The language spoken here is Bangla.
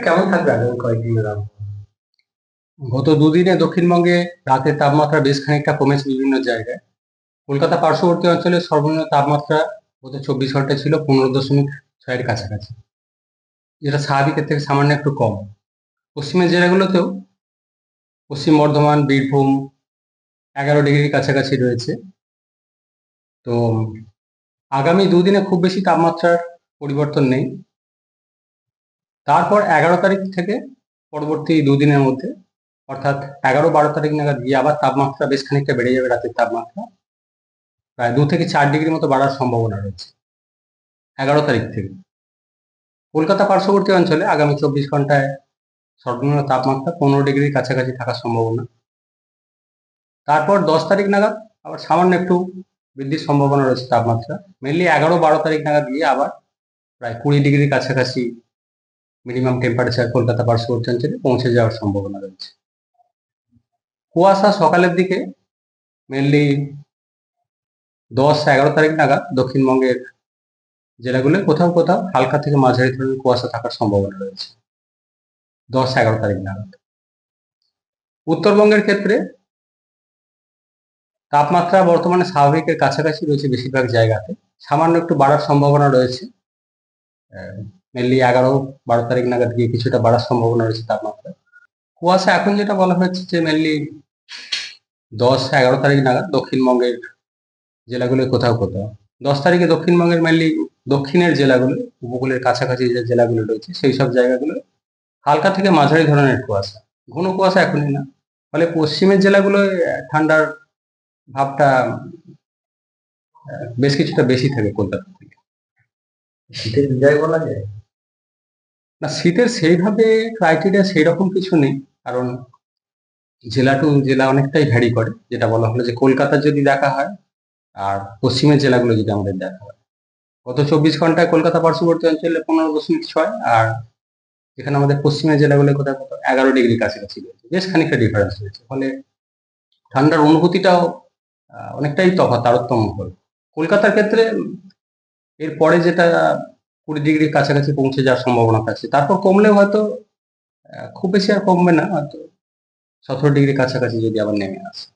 কেমন থাকবে আগামী কয়েকদিনের আবহাওয়া? গত দুদিনে দক্ষিণবঙ্গে রাতের তাপমাত্রা বেশ খানিকটা কমেছে বিভিন্ন জায়গায়। কলকাতা পার্শ্ববর্তী অঞ্চলের সর্বনিম্ন তাপমাত্রা গত 24 ঘন্টায় ছিল 15.6-এর কাছাকাছি, যেটা স্বাভাবিকের থেকে সামান্য একটু কম। পশ্চিমের জেলাগুলোতেও পশ্চিম বর্ধমান, বীরভূম 11 ডিগ্রির কাছাকাছি রয়েছে। তো আগামী দুদিনে খুব বেশি তাপমাত্রার পরিবর্তন নেই। তারপর 11 তারিখ থেকে পরবর্তী দুদিনের মধ্যে, অর্থাৎ 11-12 তারিখ নাগাদ গিয়ে আবার তাপমাত্রা বেশ খানিকটা বেড়ে যাবে। রাতের তাপমাত্রা প্রায় 2 থেকে 4 ডিগ্রি মতো বাড়ার সম্ভাবনা রয়েছে 11 তারিখ থেকে। কলকাতা পার্শ্ববর্তী অঞ্চলে আগামী 24 ঘন্টায় সর্বনিম্ন তাপমাত্রা 15 ডিগ্রির কাছাকাছি থাকার সম্ভাবনা। তারপর 10 তারিখ নাগাদ আবার সামান্য একটু বৃদ্ধির সম্ভাবনা রয়েছে তাপমাত্রা। মেনলি 11-12 তারিখ নাগাদ গিয়ে আবার প্রায় 20 ডিগ্রির কাছাকাছি মিনিমাম টেম্পারেচার কলকাতা পার্শ্ববর্তী অঞ্চলে পৌঁছে যাওয়ার সম্ভাবনা রয়েছে। কুয়াশা সকালের দিকে মেনলি 10-11 তারিখ নাগাদ দক্ষিণবঙ্গের জেলাগুলোয় কোথাও কোথাও হালকা থেকে মাঝারি ধরনের কুয়াশা থাকার সম্ভাবনা রয়েছে 10-11 তারিখ নাগাদ। উত্তরবঙ্গের ক্ষেত্রে তাপমাত্রা বর্তমানে স্বাভাবিকের কাছাকাছি রয়েছে বেশিরভাগ জায়গাতে, সামান্য একটু বাড়ার সম্ভাবনা রয়েছে। মেনলি 11-12 তারিখ নাগাদ গিয়ে কিছুটা বাড়ার সম্ভাবনা রয়েছে তাপমাত্রা। কুয়াশা এখন যেটা বলা হচ্ছে যে মেনলি 10-11 তারিখ নাগাদ দক্ষিণবঙ্গের জেলাগুলো কোথাও কোথাও। 10 তারিখে দক্ষিণবঙ্গের মেনলি দক্ষিণের জেলাগুলো, উপকূলের কাছাকাছি যে জেলাগুলো রয়েছে সেই সব জায়গাগুলো হালকা থেকে মাঝারি ধরনের কুয়াশা, ঘন কুয়াশা এখনই না। ফলে পশ্চিমের জেলাগুলোয় ঠান্ডার ভাবটা বেশ কিছুটা বেশি থাকে কলকাতা থেকে। শীতের বিদায় বলা যায়? না, শীতের সেইভাবে ক্রাইটেরিয়া সেই রকম কিছু নেই, কারণ জেলা টু জেলা অনেকটাই ভ্যারি করে। যেটা বলা হলো যে কলকাতা যদি দেখা হয় আর পশ্চিমের জেলাগুলো যদি আমাদের দেখা হয়, গত 24 ঘন্টায় কলকাতা পার্শ্ববর্তী অঞ্চলে 15.6, আর যেখানে আমাদের পশ্চিমের জেলাগুলো কোথাও কোথাও 11 ডিগ্রির কাছাকাছি রয়েছে, বেশ খানিকটা ডিফারেন্স রয়েছে। ফলে ঠান্ডার অনুভূতিটাও অনেকটাই তফাৎ, তারতম্য হল। কলকাতার ক্ষেত্রে এরপরে যেটা 20 ডিগ্রির কাছাকাছি পৌঁছে যাওয়ার সম্ভাবনা থাকছে, তারপর কমলেও হয়তো খুব বেশি আর কমবে না, হয়তো 17 ডিগ্রির কাছাকাছি যদি আবার নেমে আসে।